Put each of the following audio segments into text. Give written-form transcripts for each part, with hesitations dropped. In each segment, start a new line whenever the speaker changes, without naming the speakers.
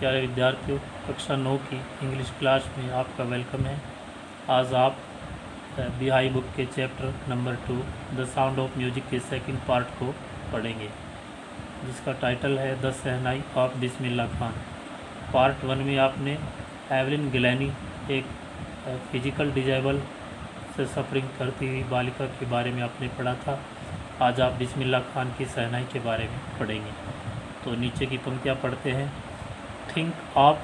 प्यारे विद्यार्थियों, कक्षा 9 की इंग्लिश क्लास में आपका वेलकम है। आज आप बिहाई बुक के chapter number 2 the sound of music के सेकंड पार्ट को पढ़ेंगे, जिसका टाइटल है the shehnai of Bismillah Khan. Part 1 में आपने एवलिन गिलानी, एक फिजिकल डिजेबल से सफरिंग करती हुई बालिका के बारे में आपने पढ़ा था। आज आप बिस्मिल्लाह खान की शहनाई के बारे में पढ़ेंगे। तो नीचे की पंक्तियाँ पढ़ते हैं। थिंक ऑफ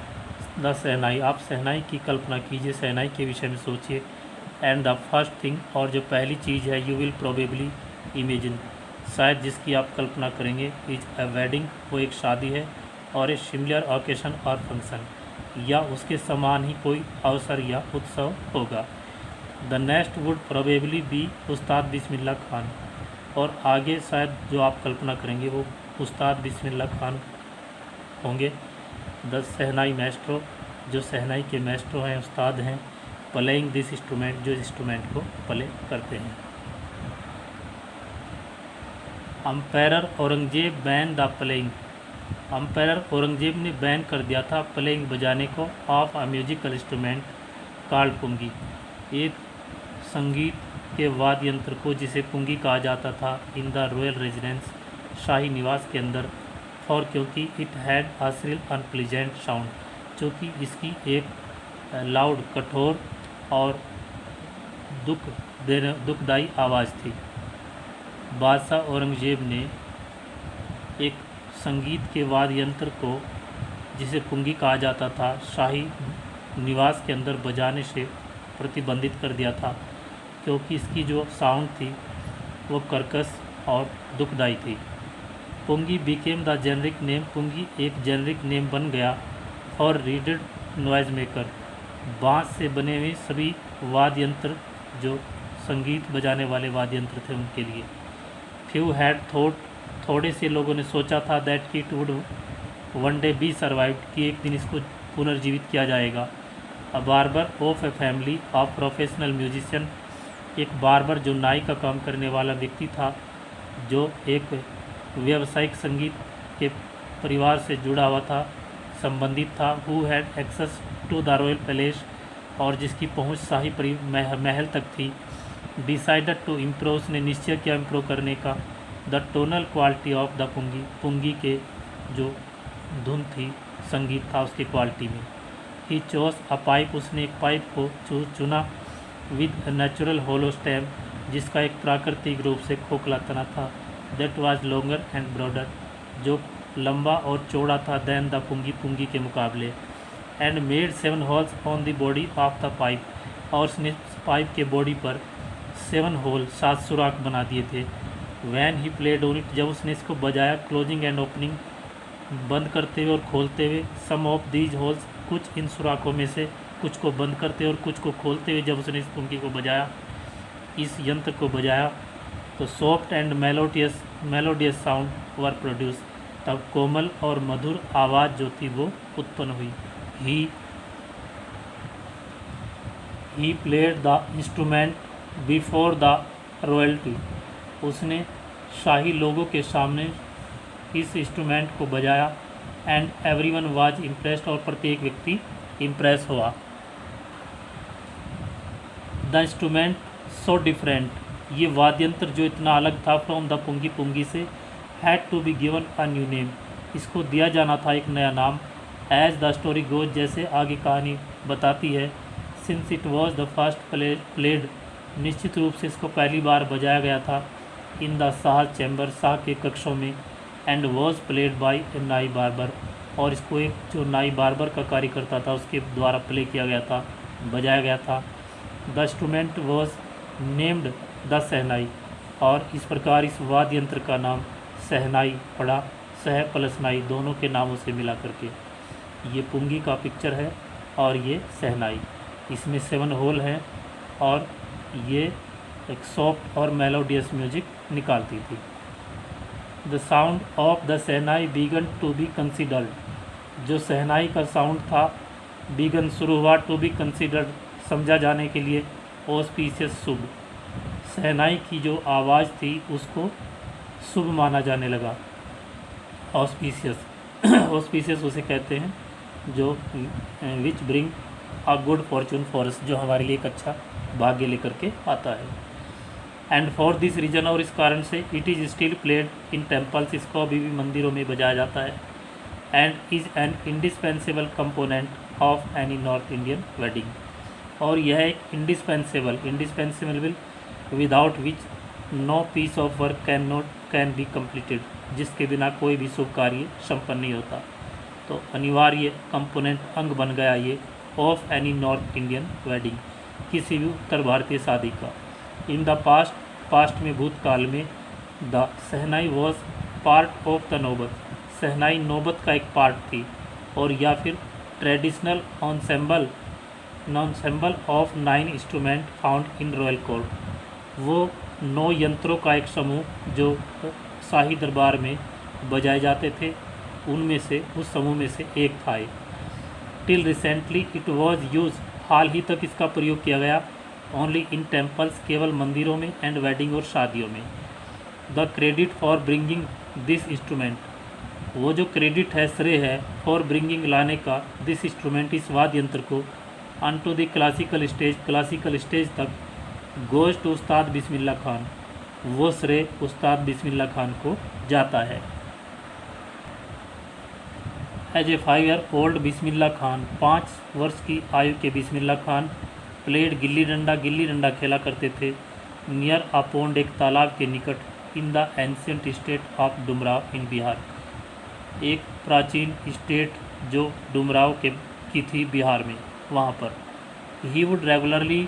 द शहनाई, आप शहनाई की कल्पना कीजिए, शहनाई के विषय में सोचिए। एंड द फर्स्ट थिंग, और जो पहली चीज़ है, यू विल प्रोबेबली इमेजिन, शायद जिसकी आप कल्पना करेंगे, इज अ वेडिंग, वो एक शादी है, और ए सिमिलर ओकेशन और फंक्शन, या उसके समान ही कोई अवसर या उत्सव होगा। The next would probably be उस्ताद बिस्मिल्लाह खान, और आगे शायद जो आप कल्पना करेंगे वो उस्ताद बिस्मिल्लाह खान होंगे। द शहनाई मैस्ट्रो, जो शहनाई के मैस्ट्रो हैं, उस्ताद हैं। प्लेइंग दिस इंस्ट्रूमेंट, जो इंस्ट्रूमेंट को प्ले करते हैं। Emperor Aurangzeb ban the playing, emperor Aurangzeb ने बैन कर दिया था प्लेइंग, बजाने को, of a musical instrument called pungi, एक संगीत के वाद्य यंत्र को जिसे पुंगी कहा जाता था, इन द रॉयल रेजिडेंस, शाही निवास के अंदर। फॉर, क्योंकि it had a shrill unpleasant sound, क्योंकि इसकी एक लाउड, कठोर और दुखदायी आवाज़ थी। बादशाह औरंगजेब ने एक संगीत के वाद्य यंत्र को जिसे पुंगी कहा जाता था, शाही निवास के अंदर बजाने से प्रतिबंधित कर दिया था, क्योंकि इसकी जो साउंड थी वो कर्कश और दुखदायी थी। पुंगी बिकेम द जेनरिक नेम, पुंगी एक जेनरिक नेम बन गया फॉर रीडेड नॉइज मेकर, बाँस से बने हुए सभी वाद्य यंत्र, जो संगीत बजाने वाले वाद्य यंत्र थे उनके लिए। फ्यू हैड थॉट, थोड़े से लोगों ने सोचा था, that it would one day be survived, कि एक दिन इसको पुनर्जीवित किया जाएगा। A barber of a family of professional musician, एक बार्बर जो नाई का काम करने वाला व्यक्ति था, जो एक व्यावसायिक संगीत के परिवार से जुड़ा हुआ था, संबंधित था। Who had access to the royal palace, और जिसकी पहुंच शाही महल तक थी। डिसाइडेड टू इम्प्रूव, उसने निश्चय किया इम्प्रूव करने का। The tonal quality of the pungi, pungi के जो धुन थी, संगीत था, उसकी क्वालिटी में। ही चोज अ पाइप, उसने एक पाइप को चुना। विद नेचुरल होलो स्टेम, जिसका एक प्राकृतिक रूप से खोखला तना था। That was longer and broader, जो लंबा और चौड़ा था, दैन द पुंगी, पुंगी के मुकाबले। And made 7 holes on the body of the pipe, और उसने पाइप के बॉडी पर 7 होल, 7 सुराख बना दिए थे। When he played on it, जब उसने इसको बजाया, क्लोजिंग एंड ओपनिंग, बंद करते हुए और खोलते हुए। सम ऑफ दीज होल्स, कुछ इन सुराखों में से कुछ को बंद करते हुए और कुछ को खोलते हुए जब उसने इस पुंगी को बजाया, इस यंत्र को बजाया, तो soft and melodious sound were produce, तब कोमल और मधुर आवाज़ जो थी वो उत्पन्न हुई। He played the instrument before the royalty, उसने शाही लोगों के सामने इस इंस्ट्रूमेंट को बजाया। एंड एवरीवन वाज इम्प्रेस्ड, और प्रत्येक व्यक्ति इम्प्रेस हुआ। द इंस्ट्रूमेंट सो डिफरेंट, ये वाद्यंत्र जो इतना अलग था, फ्रॉम द पुंगी, पुंगी से, had to be given a new name, इसको दिया जाना था एक नया नाम। एज द स्टोरी गोज, जैसे आगे कहानी बताती है। Since it was the first played, निश्चित रूप से इसको पहली बार बजाया गया था। In the Shah chamber, Shah के कक्षों में। एंड वॉज प्लेड बाई ए नाई बार्बर, और इसको एक जो नाई बार्बर का कार्य करता था उसके द्वारा प्ले किया गया था, बजाया गया था। The instrument was named the shehnai, और इस प्रकार इस वाद्य यंत्र का नाम शहनाई पड़ा, सह प्लस नाई दोनों के नामों से मिला करके। ये पुंगी का पिक्चर है और ये शहनाई, इसमें 7 होल हैं, और ये एक सॉफ्ट और मेलोडियस म्यूजिक निकालती थी। The sound of the shehnai began to be considered, जो शहनाई का साउंड था, बिगन शुरू हुआ, टू बी कंसिडर्ड समझा जाने के लिए, ऑस्पिशियस शुभ, शहनाई की जो आवाज़ थी उसको शुभ माना जाने लगा। ऑस्पिशियस, ऑस्पिशियस उसे कहते हैं जो विच bring a good Fortune for us, जो हमारे लिए एक अच्छा भाग्य लेकर के आता है। एंड फॉर दिस रीजन, और इस कारण से it is still played in temples, इसको अभी भी मंदिरों में बजाया जाता है। And is an indispensable component of any north Indian wedding, और यह एक indispensable without which no piece of work can be completed, जिसके बिना कोई भी शुभ कार्य संपन्न नहीं होता। तो अनिवार्य कंपोनेंट अंग बन गया ये of any north Indian wedding, किसी भी उत्तर भारतीय शादी का। इन द पास्ट में भूतकाल में the shehnai was part of the नौबत, शहनाई नौबत का एक पार्ट थी, और या फिर traditional ensemble of 9 instrument found in royal court, वो 9 यंत्रों का एक समूह जो शाही दरबार में बजाए जाते थे, उनमें से उस समूह में से एक था। Till recently it was use, हाल ही तक इसका प्रयोग किया गया ओनली इन टेम्पल्स, केवल मंदिरों में, एंड वेडिंग और शादियों में। The credit for bringing this instrument, वो जो क्रेडिट है, श्रेय है फॉर ब्रिंगिंग लाने का, दिस इंस्ट्रूमेंट इस वाद्य यंत्र को अन टू द क्लासिकल स्टेज तक, गोज टू उस्ताद बिस्मिल्लाह खान, वो श्रेय उस्ताद बिस्मिल्लाह खान को जाता है। As a 5 year old Bismillah Khan, 5 वर्ष की आयु के बिस्मिल्लाह खान प्लेड गिल्ली डंडा खेला करते थे नियर अ पोंड, एक तालाब के निकट, in the ancient state of Dumraon in Bihar, एक प्राचीन स्टेट जो डुमराव की थी बिहार में, वहाँ पर। He would regularly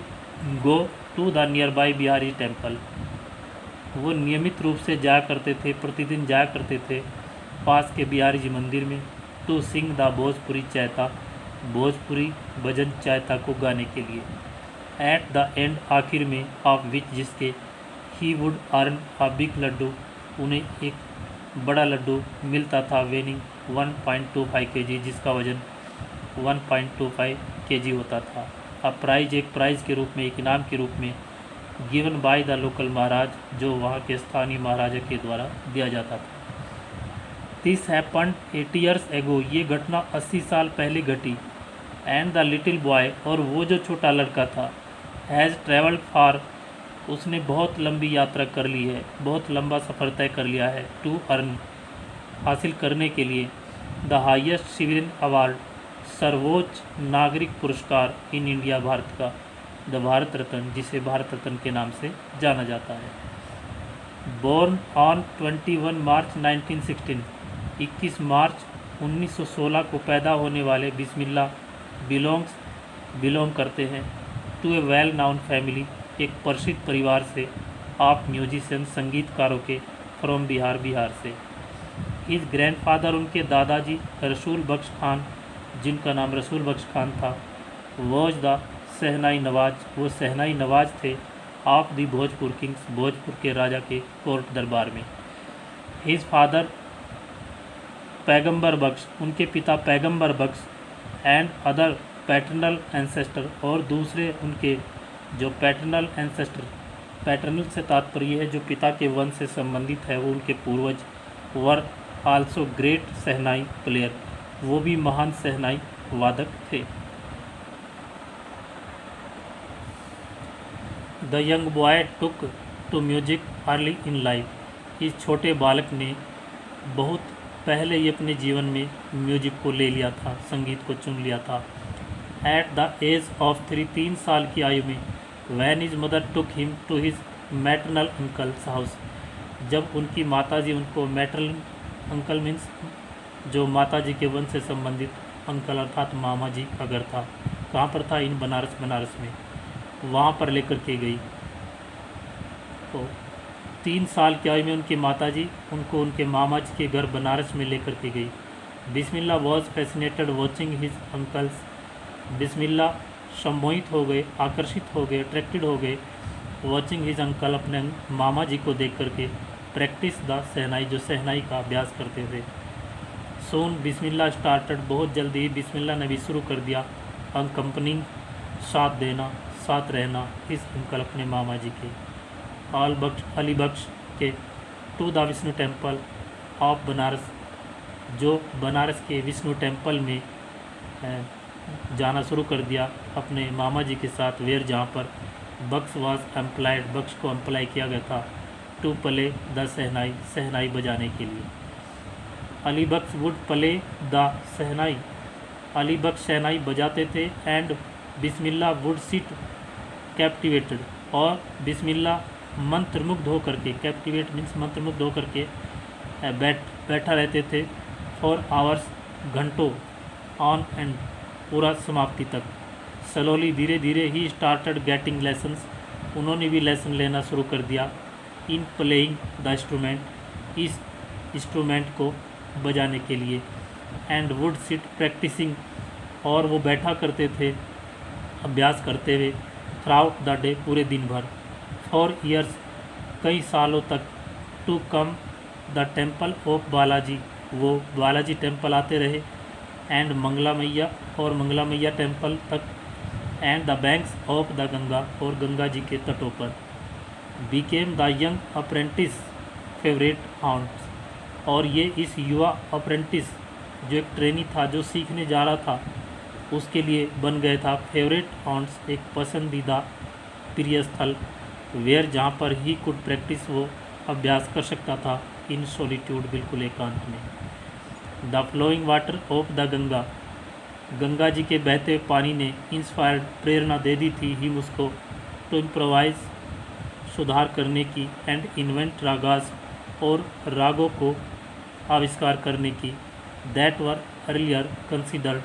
go to the nearby Bihari temple, वो नियमित रूप से जाया करते थे, प्रतिदिन जाया करते थे पास के बिहारी जी मंदिर में, to sing the Bhojpuri chaita, Bhojpuri भजन चैता को गाने के लिए। एट द एंड, आखिर में, ऑफ विच, जिसके, he would earn a big laddu, उन्हें एक बड़ा लड्डू मिलता था, वेनिंग 1.25 kg, जिसका वजन 1.25 kg होता था। अ प्राइज, एक प्राइज़ के रूप में, एक इनाम के रूप में, गिवन बाय द लोकल महाराज, जो वहाँ के स्थानीय महाराजा के द्वारा दिया जाता था। दिस हैपन्ड 80 years एगो, ये घटना 80 साल पहले घटी। एंड द लिटिल बॉय, और वो जो छोटा लड़का था, हैज़ ट्रेवल्ड फार, उसने बहुत लंबी यात्रा कर ली है, बहुत लंबा सफ़र तय कर लिया है, टू अर्न, हासिल करने के लिए, द हाईएस्ट सिविलियन अवार्ड, सर्वोच्च नागरिक पुरस्कार इन इंडिया, भारत का, द भारत रत्न, जिसे भारत रत्न के नाम से जाना जाता है। बोर्न ऑन 21 मार्च 1916, 21 मार्च 1916 को पैदा होने वाले बिस्मिल्लाह बिलोंग करते हैं to a well known family, एक प्रसिद्ध परिवार से, ऑफ म्यूजिशियन, संगीतकारों के, फ्रॉम बिहार से। हिज ग्रैंडफादर, उनके दादाजी, रसूल बख्श खान, जिनका नाम रसूल बख्श खान था, वॉज द शहनाई नवाज, वो शहनाई नवाज थे, of the Bhojpur Kings, Bhojpur के राजा के कोर्ट दरबार में। हिज फादर पैगंबर बख्श, उनके पिता पैगंबर बख्श, एंड अदर पैटर्नल एंसेस्टर, और दूसरे उनके जो पैटर्नल एंसेस्टर, पैटर्नल से तात्पर्य है जो पिता के वंश से संबंधित है, वो उनके पूर्वज, were also great shehnai player, वो भी महान शहनाई वादक थे। The young boy took to music early in life, इस छोटे बालक ने बहुत पहले ही अपने जीवन में म्यूजिक को ले लिया था, संगीत को चुन लिया था। एट द एज ऑफ 3 साल की आयु में, when his mother took him to his maternal uncle's house, जब उनकी माताजी उनको, मैटरनल अंकल मीन्स जो माताजी के वंश से संबंधित अंकल अर्थात मामा जी का घर था, कहाँ पर था, इन बनारस में, वहाँ पर लेकर के गई। तो 3 साल की आयु में उनकी माताजी उनको उनके मामा जी के घर बनारस में लेकर के गई। Bismillah was fascinated watching his uncles, Bismillah सम्मोहित हो गए, आकर्षित हो गए, अट्रैक्टेड हो गए, वॉचिंग हिज अंकल, अपने मामा जी को देख करके, प्रैक्टिस द शहनाई, जो शहनाई का अभ्यास करते थे। सोन बिस्मिल्लाह स्टार्टेड, बहुत जल्दी ही बिस्मिल्लाह ने भी शुरू कर दिया, अनकम्पनिंग, साथ देना, साथ रहना, इस अंकल अपने मामा जी के, अली बख्श के, to the Vishnu temple of Banaras, जो बनारस के विष्णु टेम्पल में जाना शुरू कर दिया अपने मामा जी के साथ, वेयर जहाँ पर बक्स वाज एम्प्लॉयड, बक्स को एम्प्लॉय किया गया था टू प्ले द शहनाई, शहनाई बजाने के लिए। अली बख्श वुड प्ले द शहनाई, अली बख्श शहनाई बजाते थे। And Bismillah would sit captivated, और बिस्मिल्लाह मंत्रमुग्ध होकर के, कैप्टिवेट मीन्स मंत्रमुग्ध होकर के बैठा रहते थे फॉर आवर्स, घंटों, ऑन एंड, पूरा समाप्ति तक। स्लोली, धीरे धीरे ही स्टार्टेड गेटिंग लेसन्स, उन्होंने भी लेसन लेना शुरू कर दिया। इन प्लेइंग द इंस्ट्रूमेंट, इस इंस्ट्रूमेंट को बजाने के लिए। एंड वुड सिट प्रैक्टिसिंग, और वो बैठा करते थे अभ्यास करते हुए थ्राउट द डे, पूरे दिन भर। फॉर ईयर्स, कई सालों तक। To come the temple of Balaji, वो बालाजी टेम्पल आते रहे। एंड मंगला मैया, और मंगला मैया टेम्पल तक। And the banks of the Ganga, और गंगा जी के तटों पर। Became the young apprentice favourite hounds, और ये इस युवा अप्रेंटिस, जो एक ट्रेनी था जो सीखने जा रहा था, उसके लिए बन गए था फेवरेट हाउंड्स, एक पसंदीदा प्रिय स्थल। वेयर, जहाँ पर ही कुड प्रैक्टिस, वो अभ्यास कर सकता था। इन सॉलिट्यूड, बिल्कुल एकांत में। The flowing water of the Ganga, Ganga ji के बहते पानी ने इंस्पायर्ड, प्रेरणा दे दी थी ही उसको टू इम्प्रोवाइज, सुधार करने की। एंड इन्वेंट रागास, और रागों को आविष्कार करने की। दैट वर अर्लियर कंसिडर्ड,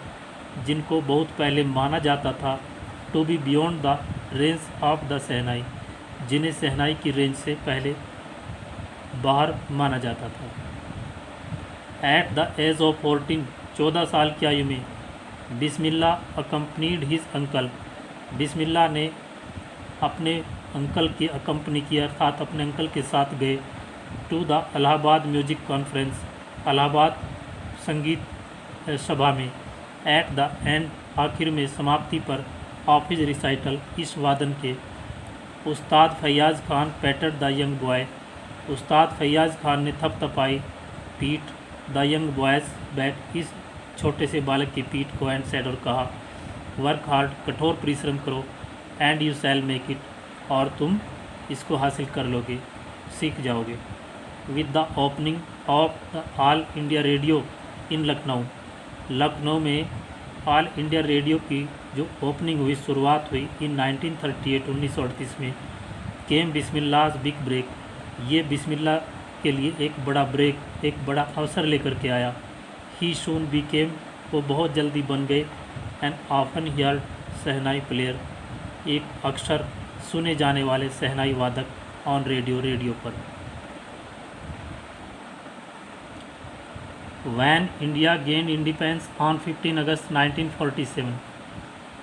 जिनको बहुत पहले माना जाता था to be beyond the range of the shehnai, जिन्हें शहनाई की रेंज से पहले बाहर माना जाता था। एट द एज ऑफ 14, 14 साल की आयु में, बिस्मिल्लाह अकम्पनीड हिज अंकल, बिस्मिल्लाह ने अपने अंकल की अकम्पनी की, अर्थात अपने अंकल के साथ गए to the Allahabad music conference, Allahabad संगीत सभा में। एट द एंड, आखिर में, समाप्ति पर, ऑफ हिज रिसाइटल, इस वादन के। Ustad Faiyaz Khan patted the young boy, Ustad Faiyaz Khan ने थपथपाई पीठ द यंग बॉयज़ बैक, इस छोटे से बालक की पीठ को। एंड सेड, और कहा, वर्क हार्ड, कठोर परिश्रम करो। And you shall make it, और तुम इसको हासिल कर लोगे, सीख जाओगे। With the opening of the all India radio in Lucknow, Lucknow में ऑल इंडिया रेडियो की जो ओपनिंग हुई, शुरुआत हुई इन 1938, 1938 में। केम बिस्मिल्लाह बिग ब्रेक, ये बिस्मिल्लाह के लिए एक बड़ा ब्रेक, एक बड़ा अवसर लेकर के आया। ही सून बिकेम, वो बहुत जल्दी बन गए। And often heard shehnai player, एक अक्सर सुने जाने वाले शहनाई वादक ऑन रेडियो, रेडियो पर। When India gained independence on 15 अगस्त 1947,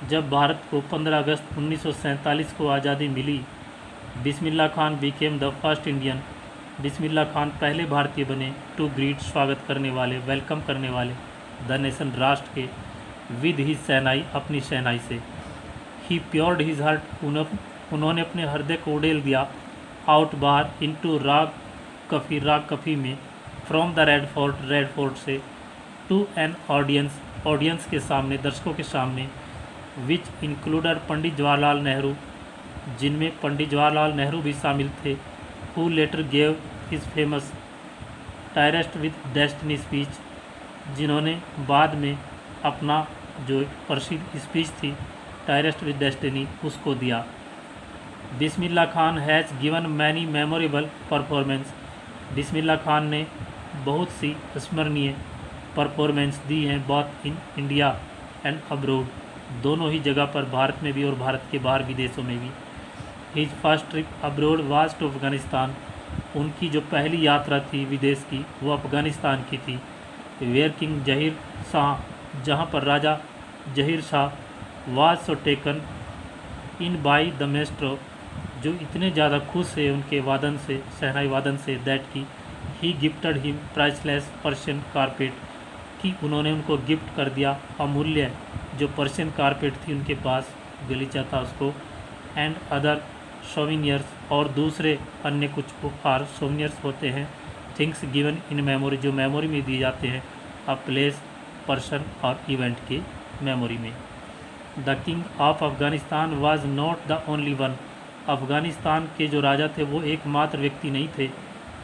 जब भारत को 15 अगस्त 1947 को आज़ादी मिली, Bismillah Khan became the first Indian, Bismillah Khan पहले भारतीय बने टू ग्रीट, स्वागत करने वाले, वेलकम करने वाले, द नेशन, राष्ट्र के, विद हिज शहनाई, अपनी शहनाई से। ही प्योर्ड हिज हार्ट, उन्होंने अपने हृदय को उड़ेल दिया, आउट, बाहर, इनटू राग कफ़ी, राग कफ़ी में, from the red fort, red fort से, टू एन ऑडियंस, ऑडियंस के सामने, दर्शकों के सामने, विच इंक्लूडेड पंडित जवाहरलाल नेहरू, जिनमें पंडित जवाहरलाल नेहरू भी शामिल थे। Who later gave his famous tryst with destiny speech, जिन्होंने बाद में अपना जो प्रसिद्ध स्पीच थी टायरेस्ट विद डेस्टिनी, उसको दिया। Bismillah Khan has given many memorable performance, Bismillah Khan ने बहुत सी स्मरणीय परफॉर्मेंस दी हैं, both in India and abroad, दोनों ही जगह पर, भारत में भी और भारत के बाहर विदेशों में भी। His first trip abroad was to Afghanistan, उनकी जो पहली यात्रा थी विदेश की, वो अफगानिस्तान की थी। वेयर किंग जहीर शाह, जहाँ पर राजा Zahir Shah was so taken in by the maestro, जो इतने ज़्यादा खुश है उनके वादन से, शहनाई वादन से, दैट की he gifted him priceless Persian carpet, कि उन्होंने उनको गिफ्ट कर दिया अमूल्य जो पर्शियन कारपेट थी उनके पास, गलीचा था उसको। एंड अदर सोविनियर्स, और दूसरे अन्य कुछ उपहार, सोविनियर्स होते हैं, थिंग्स गिवन इन मेमोरी, जो मेमोरी में दिए जाते हैं, अ प्लेस, पर्सन और इवेंट के मेमोरी में। The king of Afghanistan was not the only one. Afghanistan के जो राजा थे वो एकमात्र व्यक्ति नहीं थे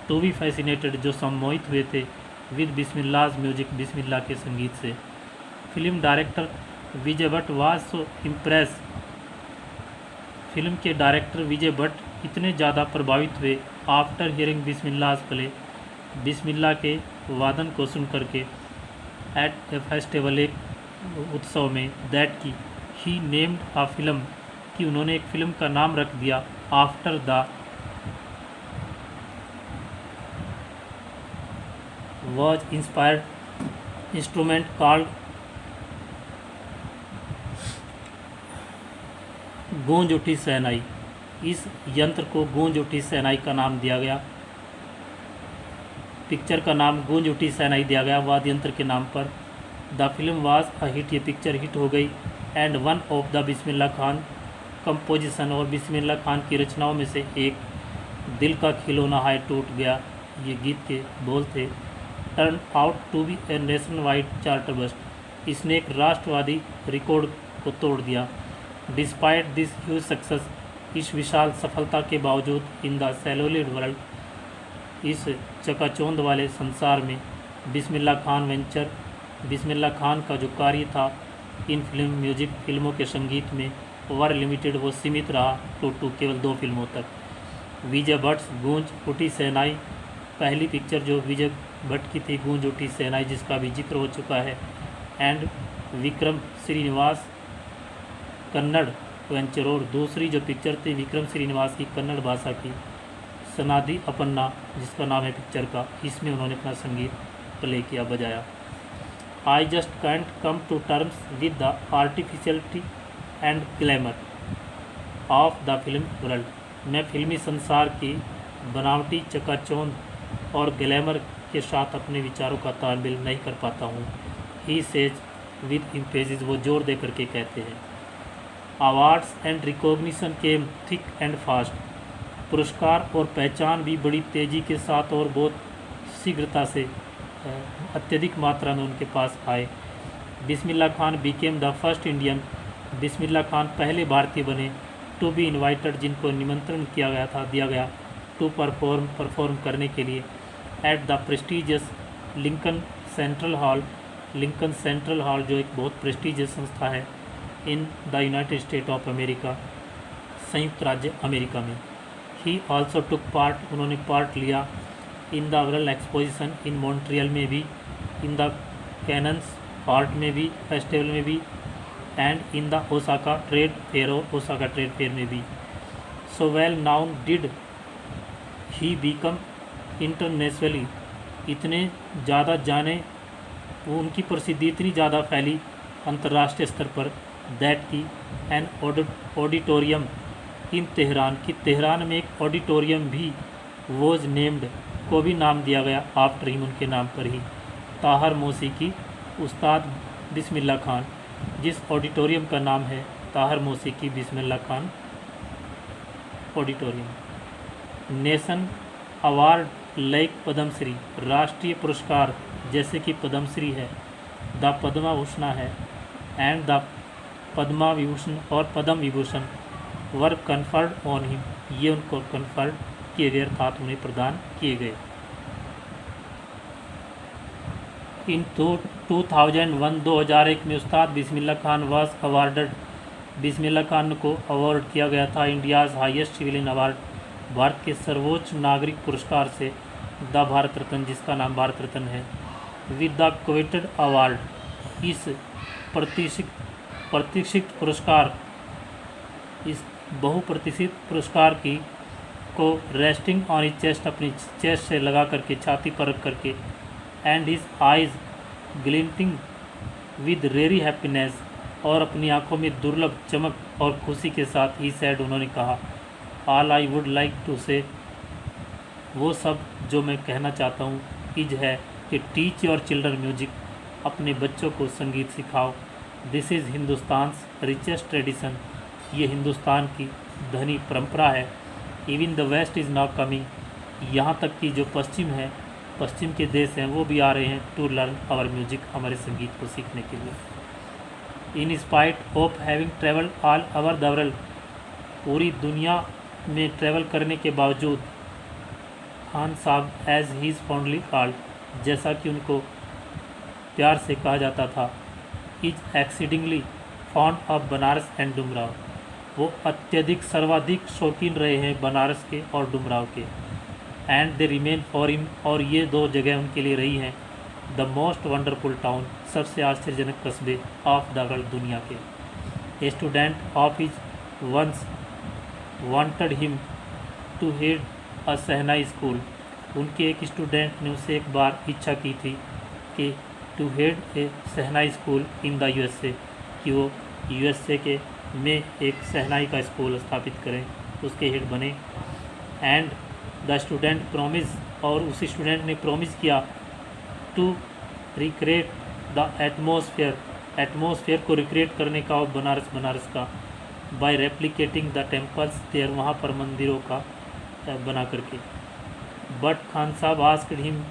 टू बी फैसिनेटेड, जो सम्मोहित हुए थे विद बिस्मिल्लाह's म्यूजिक, बिस्मिल्लाह के संगीत से। Film director Vijay Bhatt was so impress. Film के डायरेक्टर विजय भट्ट इतने ज़्यादा प्रभावित हुए आफ्टर हियरिंग बिस्मिल्लाह's प्ले, बिस्मिल्लाह के वादन को सुन करके, एट ए फेस्टिवल, एक उत्सव में, दैट की ही नेम्ड आ फिल्म, कि उन्होंने एक फिल्म का नाम रख दिया after the was inspired instrument called गूंज उठी शहनाई। इस यंत्र को गूंज उठी शहनाई का नाम दिया गया। पिक्चर का नाम गूंज उठी शहनाई दिया गया वाद्य यंत्र के नाम पर। The film was a hit, ये पिक्चर हिट हो गई। And one of the Bismillah Khan composition, और बिस्मिल्लाह खान की रचनाओं में से एक, दिल का खिलौना हाय टूट गया, ये गीत के बोल थे, turn out to be a nationwide chartbuster. इसने एक राष्ट्रवादी रिकॉर्ड को तोड़ दिया। डिस्पाइट दिस ह्यूज सक्सेस, इस विशाल सफलता के बावजूद, इन द सेलुलर वर्ल्ड, इस चकाचौंध वाले संसार में, बिस्मिल्लाह खान वेंचर, बिस्मिल्लाह खान का जो कार्य था इन फिल्म म्यूजिक, फिल्मों के संगीत में, वर लिमिटेड, वो सीमित रहा टू केवल 2 फिल्मों तक। विजय भट्ट गूंज उठी शहनाई, पहली पिक्चर जो विजय भट्ट की थी, गूंज उठी शहनाई, जिसका भी जिक्र हो चुका है। एंड विक्रम श्रीनिवास कन्नड़ वेंचर, और दूसरी जो पिक्चर थी विक्रम श्रीनिवास की कन्नड़ भाषा की, सनादी अपन्ना, जिसका नाम है पिक्चर का, इसमें उन्होंने अपना संगीत प्ले किया, बजाया। I just can't come to terms with the artificiality and glamour of the film world. मैं फिल्मी संसार की बनावटी चकाचौंध और ग्लैमर के साथ अपने विचारों का तालमेल नहीं कर पाता हूँ। ही सेज विद एम्फेसिस, वो जोर दे करके कहते हैं। Awards and recognition came thick and fast, पुरस्कार और पहचान भी बड़ी तेज़ी के साथ और बहुत शीघ्रता से, अत्यधिक मात्रा में उनके पास आए। Bismillah Khan became the first Indian, Bismillah Khan पहले भारतीय बने, टू बी इनवाइटेड, जिनको निमंत्रण दिया गया टू परफॉर्म करने के लिए, at the prestigious Lincoln central hall, Lincoln central hall जो एक बहुत प्रेस्टिजियस संस्था है in the United state of America, संयुक्त राज्य अमेरिका में। ही ऑल्सो टुक पार्ट, उन्होंने पार्ट लिया in the world exposition in Montreal में भी, इन द कैनन्स आर्ट में भी, फेस्टिवल में भी, and in the Osaka trade fair, और ओसाका ट्रेड फेयर में भी। So well known did he become internationally, इतने ज़्यादा जाने, वो उनकी प्रसिद्धि इतनी ज़्यादा फैली अंतर्राष्ट्रीय स्तर पर, दैट की एन ऑडिटोरियम इन तेहरान, की तेहरान में एक ऑडिटोरियम भी वॉज नेम्ड, को भी नाम दिया गया आफ्टर हिम, उनके नाम पर ही, ताहर मौसीकी उस्ताद बिस्मिल्लाह खान, जिस ऑडिटोरियम का नाम है ताहर मौसीकी Bismillah Khan auditorium. Nation award like Padmashri, राष्ट्रीय पुरस्कार जैसे कि पद्मश्री है, द पद्मा भूषण है, एंड द पद्मा विभूषण और पद्म विभूषण, वर कन्फर्ड ऑन हिम, ये उनको कन्फर्ड किए गए, अर्थात उन्हें प्रदान किए गए। इन 2001 में उस्ताद बिस्मिल्लाह खान वाज अवार्डेड, बिस्मिल्लाह खान को अवार्ड किया गया था India's highest civilian award, Bharat के सर्वोच्च नागरिक पुरस्कार से, द भारत रत्न, जिसका नाम भारत रत्न है, विद द कोवेटेड अवार्ड, इस प्रतीक्षित पुरस्कार, इस बहुप्रतीक्षित पुरस्कार की को रेस्टिंग ऑन हिज चेस्ट, अपनी चेस्ट से लगा करके, छाती पर रख करके, and his eyes glinting with rare happiness, और अपनी आंखों में दुर्लभ चमक और खुशी के साथ ही सैड, उन्होंने कहा, all I would like to say, वो सब जो मैं कहना चाहता हूँ इज है कि टीच योर चिल्ड्रन म्यूजिक, अपने बच्चों को संगीत सिखाओ, this is Hindustan's richest tradition, ये हिंदुस्तान की धनी परंपरा है, even the west is now coming, यहाँ तक कि जो पश्चिम है, पश्चिम के देश हैं वो भी आ रहे हैं टू लर्न आवर म्यूजिक, हमारे संगीत को सीखने के लिए। In spite of having travelled all over the world, पूरी दुनिया में ट्रैवल करने के बावजूद Khan Sahab as he is fondly called, जैसा कि उनको प्यार से कहा जाता था, is exceedingly fond of Banaras and Dumraon, वो अत्यधिक सर्वाधिक शौकीन रहे हैं बनारस के और डुमराव के। And they remain for him, और ये दो जगह उनके लिए रही हैं द मोस्ट वंडरफुल टाउन, सबसे आश्चर्यजनक कस्बे ऑफ द वर्ल्ड, दुनिया के। A student of his once wanted him to head a shehnai school, उनके एक स्टूडेंट ने उससे एक बार इच्छा की थी कि to head a shehnai school in the USA, कि वो यूएसए के में एक शहनाई का स्कूल स्थापित करें, उसके हेड बने। एंड द स्टूडेंट प्रोमिस, और उसी स्टूडेंट ने प्रोमिस किया टू रिक्रिएट द एटमॉस्फेयर को रिक्रिएट करने का, और बनारस का, by replicating the temples there, वहाँ पर मंदिरों का बना करके। बट खान साहब आस्क्ड हिम,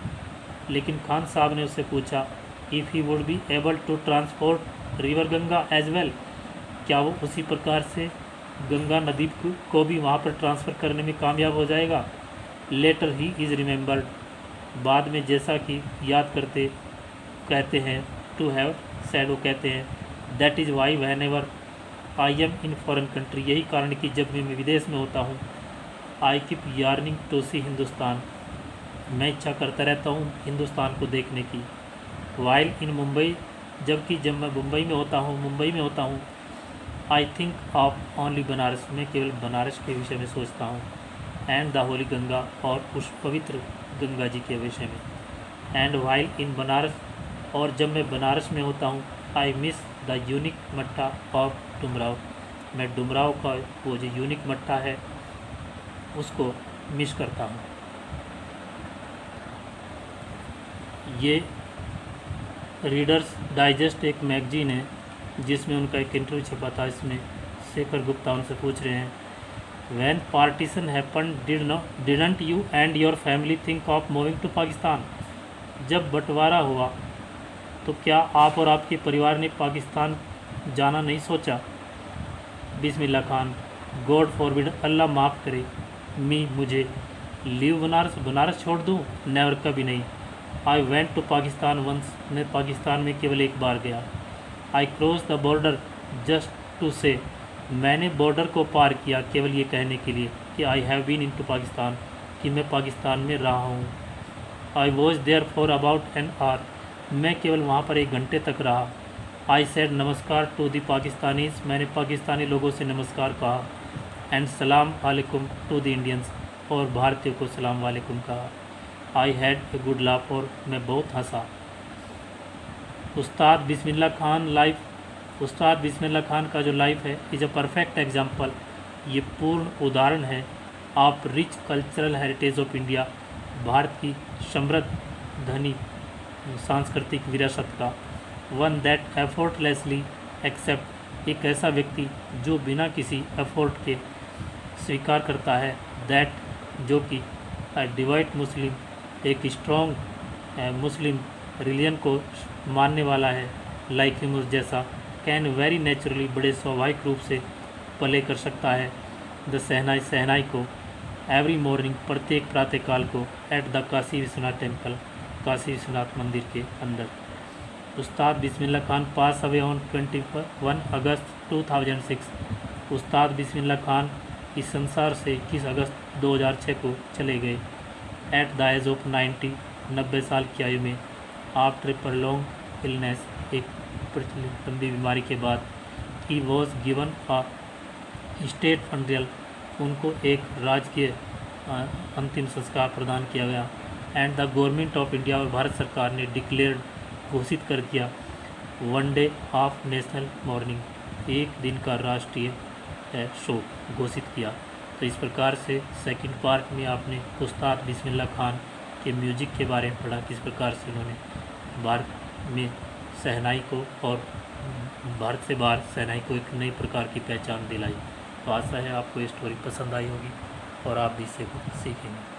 लेकिन खान साहब ने उससे पूछा if he would be able to transport river Ganga as well, क्या वो उसी प्रकार से गंगा नदी को भी वहाँ पर ट्रांसफ़र करने में कामयाब हो जाएगा। लेटर ही इज़ रिमेंबर्ड, बाद में जैसा कि याद करते कहते हैं, टू हैव सैड, वो कहते हैं that is why when ever I am in foreign country, यही कारण कि जब भी मैं विदेश में होता हूँ, आई कीप यार्निंग टू सी हिंदुस्तान, मैं इच्छा करता रहता हूँ हिंदुस्तान को देखने की। वाइल इन मुंबई, जबकि जब मैं मुंबई में होता हूँ, I think of only Banaras, मैं केवल बनारस के विषय में सोचता हूँ। एंड द होली गंगा, और उस पवित्र गंगा जी के विषय में। एंड वाइल इन बनारस, और जब मैं बनारस में होता हूँ, I miss the unique Matta of Dumraon, मैं डुमराव का वो जो यूनिक मट्टा है उसको मिस करता हूँ। ये रीडर्स डाइजेस्ट एक मैगजीन है जिसमें उनका एक इंटरव्यू छपा था, इसमें शेखर गुप्ता उनसे पूछ रहे हैं when partition happen didn't you and your family think of moving to Pakistan, जब बंटवारा हुआ तो क्या आप और आपके परिवार ने पाकिस्तान जाना नहीं सोचा। बिस्मिल्लाह खान, गॉड फॉरबिड, अल्लाह माफ़ करे, मुझे लीव बनारस छोड़ दूँ, नेवर, कभी नहीं। I went to Pakistan once, मैं पाकिस्तान में केवल एक बार गया। I cross the border just to see, मैंने बॉर्डर को पार किया केवल ये कहने के लिए कि I have been in to Pakistan, कि मैं पाकिस्तान में रहा हूँ। I was there for about an hour, मैं केवल वहाँ पर 1 घंटे तक रहा। I said namaskar to the Pakistanis, मैंने पाकिस्तानी लोगों से नमस्कार कहा। एंड सलाम वालेकुम टू द इंडियंस, और भारतीयों को सलाम वालेकुम कहा। I had a good laugh, और मैं बहुत हंसा। उस्ताद बिस्मिल्लाह खान का जो लाइफ है इज़ अ परफेक्ट एग्जाम्पल, ये पूर्ण उदाहरण है of rich cultural heritage of India, Bharat की समृद्ध धनी सांस्कृतिक विरासत का। वन दैट एफर्टलेसली एक्सेप्ट, एक ऐसा व्यक्ति जो बिना किसी एफर्ट के स्वीकार करता है। दैट, जो कि डिवाइट मुस्लिम, एक स्ट्रॉन्ग मुस्लिम रिलीजन को मानने वाला है, लाइक हिम, जैसा, कैन वेरी नेचुरली, बड़े स्वाभाविक रूप से पले कर सकता है द सहनाई को एवरी मॉर्निंग, प्रत्येक प्रातःकाल को, at the Kashi Vishwanath temple, Kashi Vishwanath मंदिर के अंदर। उस्ताद Bismillah Khan pass away on 21 अगस्त 2006, उस्ताद बिस्मिल्लाह खान इस संसार से 21 अगस्त 2006 को चले गए। एट द एज ऑफ 90 साल की आयु में। आफ्टर प्रलॉन्ग इलनेस, एक प्रचलित लंबी बीमारी के बाद। He was given a state funeral, उनको एक राजकीय अंतिम संस्कार प्रदान किया गया। And the government of India, और भारत सरकार ने डिक्लेयर्ड, घोषित कर दिया, 1 डे ऑफ नेशनल मॉर्निंग, एक दिन का राष्ट्रीय शोक घोषित किया। तो इस प्रकार से सेकंड पार्ट में आपने उस्ताद बिस्मिल्लाह खान के म्यूजिक के बारे में पढ़ा, किस प्रकार से उन्होंने भारत में शहनाई को और भारत से बाहर शहनाई को एक नई प्रकार की पहचान दिलाई। तो आशा है आपको ये स्टोरी पसंद आई होगी और आप भी इसे सीखेंगे।